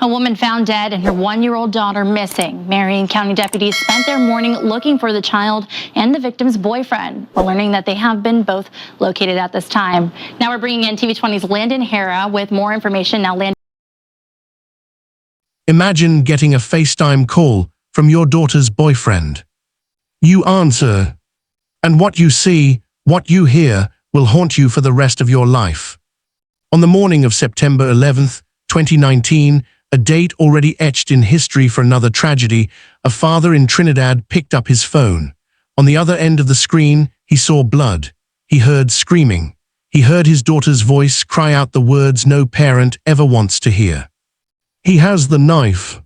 A woman found dead and her 1-year-old daughter missing. Marion County deputies spent their morning looking for the child and the victim's boyfriend. We're learning that they have been both located at this time. Now we're bringing in TV20's Landon Hara with more information. Now, Landon. Imagine getting a FaceTime call from your daughter's boyfriend. You answer, and what you see, what you hear, will haunt you for the rest of your life. On the morning of September 11th, 2019, a date already etched in history for another tragedy, a father in Trinidad picked up his phone. On the other end of the screen, he saw blood. He heard screaming. He heard his daughter's voice cry out the words no parent ever wants to hear. He has the knife.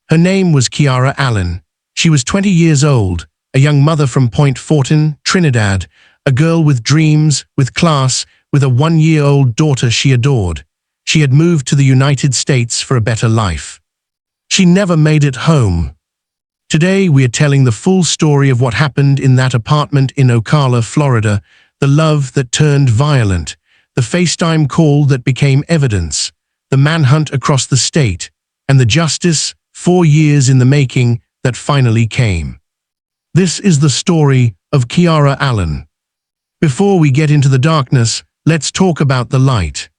Her name was Kiara Alleyne. She was 20 years old, a young mother from Point Fortin, Trinidad, a girl with dreams, with class, with a 1-year-old daughter she adored. She had moved to the United States for a better life. She never made it home. Today we are telling the full story of what happened in that apartment in Ocala, Florida, the love that turned violent, the FaceTime call that became evidence, the manhunt across the state, and the justice, 4 years in the making, that finally came. This is the story of Kiara Alleyne. Before we get into the darkness, let's talk about the light.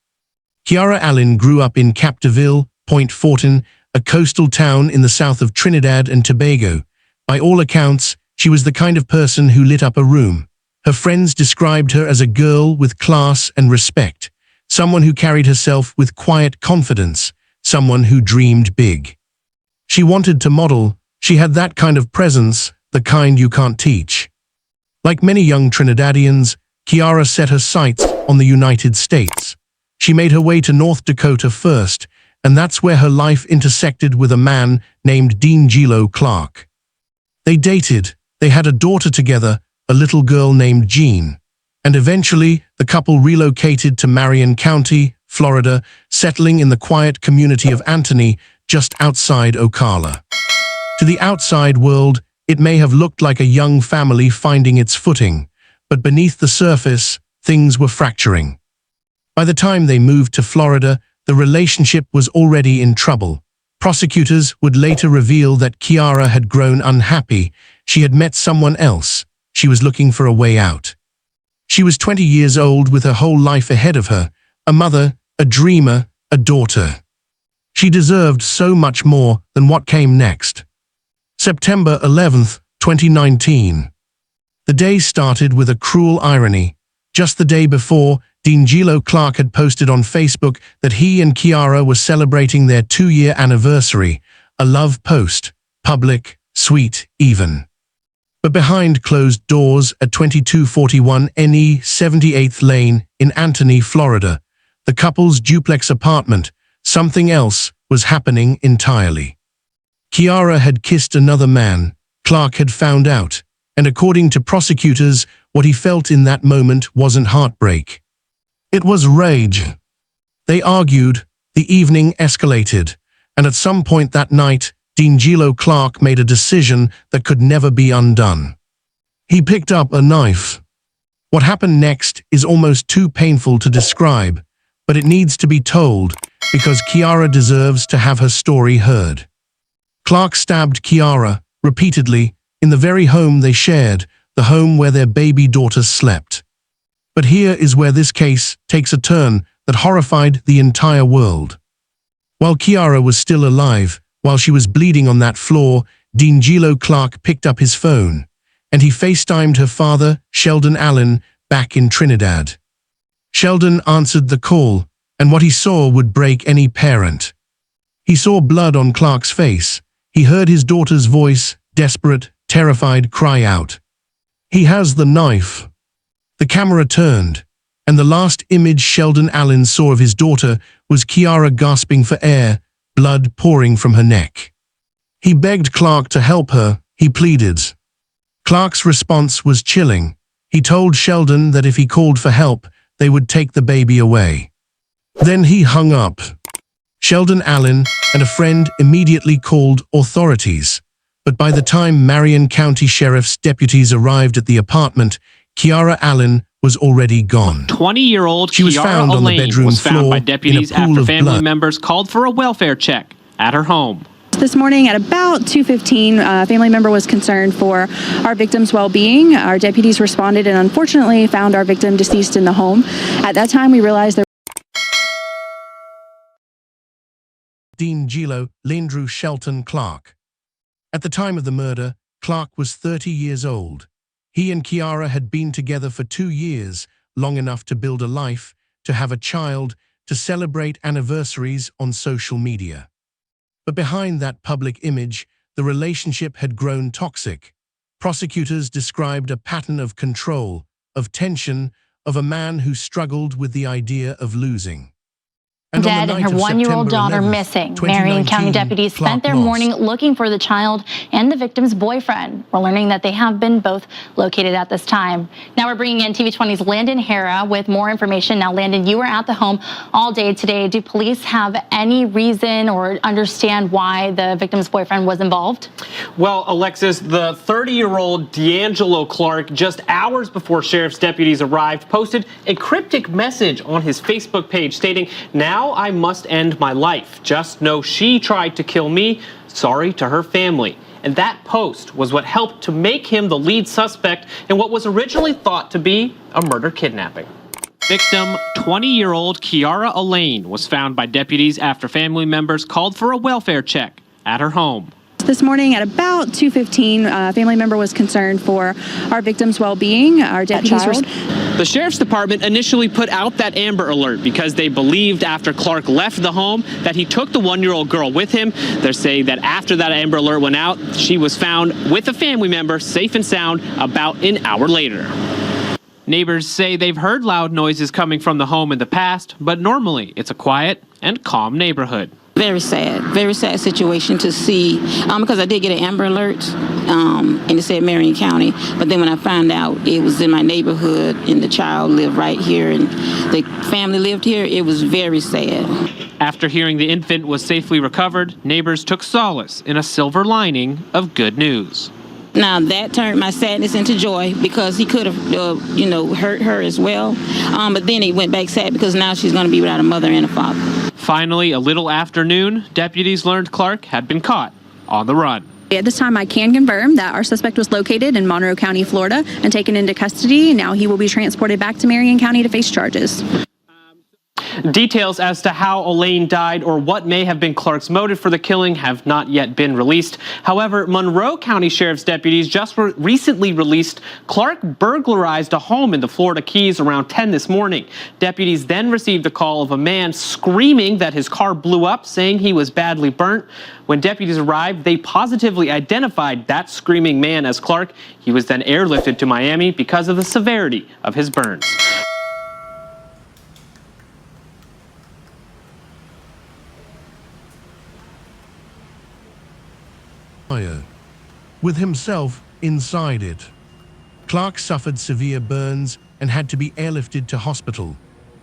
Kiara Alleyne grew up in Capdeville, Point Fortin, a coastal town in the south of Trinidad and Tobago. By all accounts, she was the kind of person who lit up a room. Her friends described her as a girl with class and respect, someone who carried herself with quiet confidence, someone who dreamed big. She wanted to model. She had that kind of presence, the kind you can't teach. Like many young Trinidadians, Kiara set her sights on the United States. She made her way to North Dakota first, and that's where her life intersected with a man named Deangelo Clark. They dated, they had a daughter together, a little girl named Jean, and eventually the couple relocated to Marion County, Florida, settling in the quiet community of Anthony, just outside Ocala. To the outside world, it may have looked like a young family finding its footing, but beneath the surface, things were fracturing. By the time they moved to Florida, the relationship was already in trouble. Prosecutors would later reveal that Kiara had grown unhappy. She had met someone else. She was looking for a way out. She was 20 years old with her whole life ahead of her, a mother, a dreamer, a daughter. She deserved so much more than what came next. September 11th, 2019. The day started with a cruel irony. Just the day before, Deangelo Clark had posted on Facebook that he and Kiara were celebrating their 2-year anniversary, a love post, public, sweet, even. But behind closed doors at 2241 NE 78th Lane in Anthony, Florida, the couple's duplex apartment, something else was happening entirely. Kiara had kissed another man, Clark had found out, and according to prosecutors, what he felt in that moment wasn't heartbreak. It was rage. They argued, the evening escalated, and at some point that night, Deangelo Clark made a decision that could never be undone. He picked up a knife. What happened next is almost too painful to describe, but it needs to be told because Kiara deserves to have her story heard. Clark stabbed Kiara, repeatedly, in the very home they shared, the home where their baby daughter slept. But here is where this case takes a turn that horrified the entire world. While Kiara was still alive, while she was bleeding on that floor, Deangelo Clark picked up his phone, and he FaceTimed her father, Sheldon Alleyne, back in Trinidad. Sheldon answered the call, and what he saw would break any parent. He saw blood on Clark's face. He heard his daughter's voice, desperate, terrified, cry out. He has the knife. The camera turned, and the last image Sheldon Alleyne saw of his daughter was Kiara gasping for air, blood pouring from her neck. He begged Clark to help her, he pleaded. Clark's response was chilling. He told Sheldon that if he called for help, they would take the baby away. Then he hung up. Sheldon Alleyne and a friend immediately called authorities. But by the time Marion County Sheriff's deputies arrived at the apartment, Kiara Alleyne was already gone. 20-year-old She was Kiara found on the Alleyne bedroom was found floor by deputies in a pool after of family blood. members called for a welfare check. at her home. This morning at about 2:15, a family member was concerned for our victim's well-being. Our deputies responded and unfortunately found our victim deceased in the home. At that time, we realized there Deangelo Clark. At the time of the murder, Clark was 30 years old. He and Kiara had been together for 2 years, long enough to build a life, to have a child, to celebrate anniversaries on social media. But behind that public image, the relationship had grown toxic. Prosecutors described a pattern of control, of tension, of a man who struggled with the idea of losing. Dead and her 1-year-old daughter missing. Marion County deputies spent their morning looking for the child and the victim's boyfriend. We're learning that they have been both located at this time. Now we're bringing in TV20's Landon Hara with more information. Now, Landon, you were at the home all day today. Do police have any reason or understand why the victim's boyfriend was involved? Well, Alexis, the 30-year-old Deangelo Clark, just hours before sheriff's deputies arrived, posted a cryptic message on his Facebook page stating, "Now I must end my life. Just know she tried to kill me. Sorry to her family." And that post was what helped to make him the lead suspect in what was originally thought to be a murder kidnapping. Victim, 20-year-old Kiara Alleyne, was found by deputies after family members called for a welfare check at her home. this morning at about 2:15, a family member was concerned for our victim's well-being. Our deputies were... The sheriff's department initially put out that Amber Alert because they believed after Clark left the home that he took the 1-year-old girl with him. They're saying that after that Amber Alert went out, she was found with a family member, safe and sound, about an hour later. Neighbors say they've heard loud noises coming from the home in the past, but normally it's a quiet and calm neighborhood. Very sad situation to see, because I did get an Amber Alert, and it said Marion County, but then when I found out it was in my neighborhood and the child lived right here and the family lived here, it was very sad. After hearing the infant was safely recovered, neighbors took solace in a silver lining of good news. Now that turned my sadness into joy because he could have, hurt her as well, but then he went back sad because now she's going to be without a mother and a father. Finally, a little after noon, deputies learned Clark had been caught on the run. At this time, I can confirm that our suspect was located in Monroe County, Florida, and taken into custody. Now he will be transported back to Marion County to face charges. Details as to how Alleyne died or what may have been Clark's motive for the killing have not yet been released. However, Monroe County Sheriff's deputies just recently released Clark burglarized a home in the Florida Keys around 10 this morning. Deputies then received a call of a man screaming that his car blew up, saying he was badly burnt. When deputies arrived, they positively identified that screaming man as Clark. He was then airlifted to Miami because of the severity of his burns. With himself inside it. Clark suffered severe burns and had to be airlifted to hospital.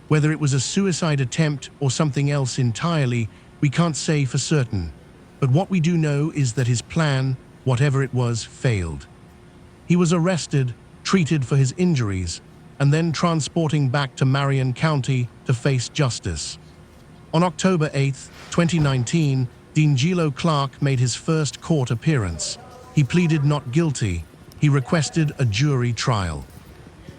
Whether it was a suicide attempt or something else entirely, we can't say for certain. But what we do know is that his plan, whatever it was, failed. He was arrested, treated for his injuries, and then transporting back to Marion County to face justice. On October 8, 2019, Deangelo Clark made his first court appearance. He pleaded not guilty. He requested a jury trial.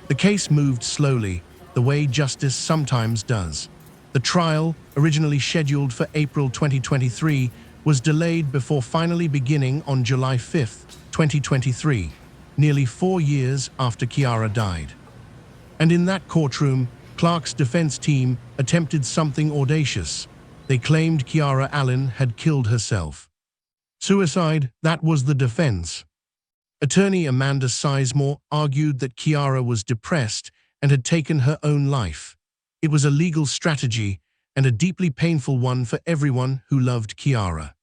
The case moved slowly, the way justice sometimes does. The trial, originally scheduled for April 2023, was delayed before finally beginning on July 5, 2023, nearly 4 years after Kiara died. And in that courtroom, Clark's defense team attempted something audacious. They claimed Kiara Alleyne had killed herself. Suicide, that was the defense. Attorney Amanda Sizemore argued that Kiara was depressed and had taken her own life. It was a legal strategy and a deeply painful one for everyone who loved Kiara.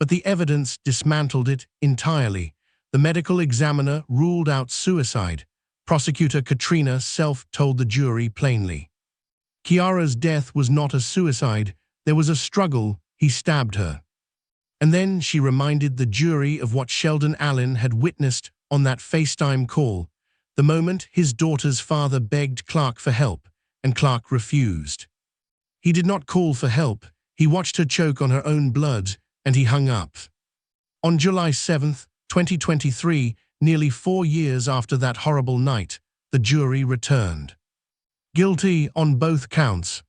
But the evidence dismantled it entirely. The medical examiner ruled out suicide. Prosecutor Katrina Self told the jury plainly. Kiara's death was not a suicide. There was a struggle. He stabbed her. And then she reminded the jury of what Sheldon Allen had witnessed on that FaceTime call, the moment his daughter's father begged Clark for help, and Clark refused. He did not call for help. He watched her choke on her own blood, and he hung up. On July 7, 2023, nearly 4 years after that horrible night, the jury returned. Guilty on both counts.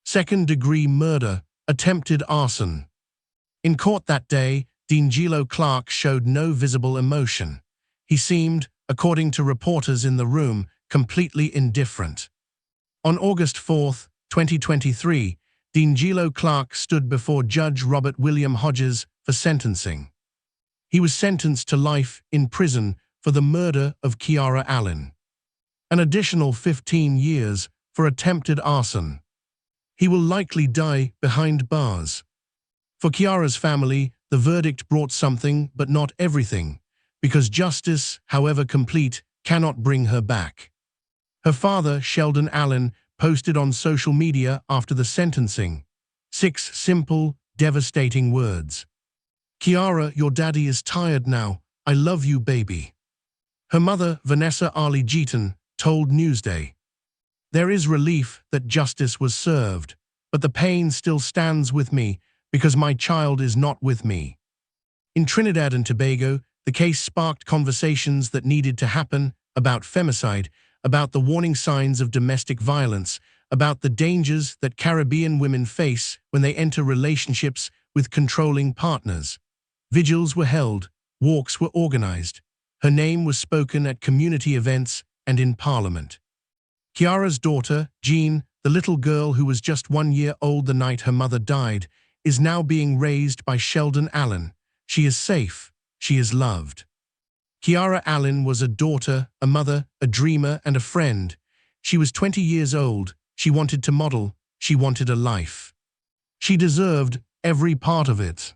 Second-degree murder, attempted arson. In court that day, Deangelo Clark showed no visible emotion. He seemed, according to reporters in the room, completely indifferent. On August 4, 2023, Deangelo Clark stood before Judge Robert William Hodges for sentencing. He was sentenced to life in prison for the murder of Kiara Alleyne. An additional 15 years for attempted arson. He will likely die behind bars. For Kiara's family, the verdict brought something but not everything, because justice, however complete, cannot bring her back. Her father, Sheldon Alleyne, posted on social media after the sentencing 6 simple, devastating words. "Kiara, your daddy is tired now. I love you, baby." Her mother, Vanessa Jeton, told Newsday, "There is relief that justice was served, but the pain still stands with me because my child is not with me." In Trinidad and Tobago, the case sparked conversations that needed to happen about femicide, about the warning signs of domestic violence, about the dangers that Caribbean women face when they enter relationships with controlling partners. Vigils were held, walks were organized. Her name was spoken at community events and in Parliament. Kiara's daughter, Jean, the little girl who was just 1 year old the night her mother died, is now being raised by Sheldon Alleyne. She is safe. She is loved. Kiara Alleyne was a daughter, a mother, a dreamer, and a friend. She was 20 years old. She wanted to model. She wanted a life. She deserved every part of it.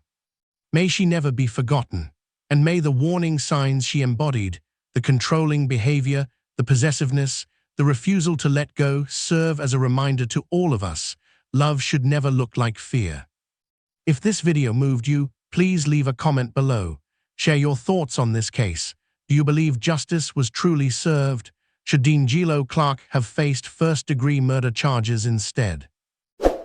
May she never be forgotten, and may the warning signs she embodied, the controlling behavior, the possessiveness, the refusal to let go, serve as a reminder to all of us. Love should never look like fear. If this video moved you, please leave a comment below. Share your thoughts on this case. Do you believe justice was truly served? Should Deangelo Clark have faced first-degree murder charges instead?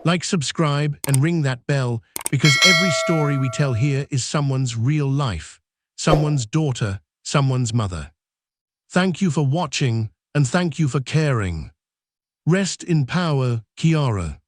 Like, subscribe, and ring that bell, because every story we tell here is someone's real life, someone's daughter, someone's mother. Thank you for watching, and thank you for caring. Rest in power, Kiara.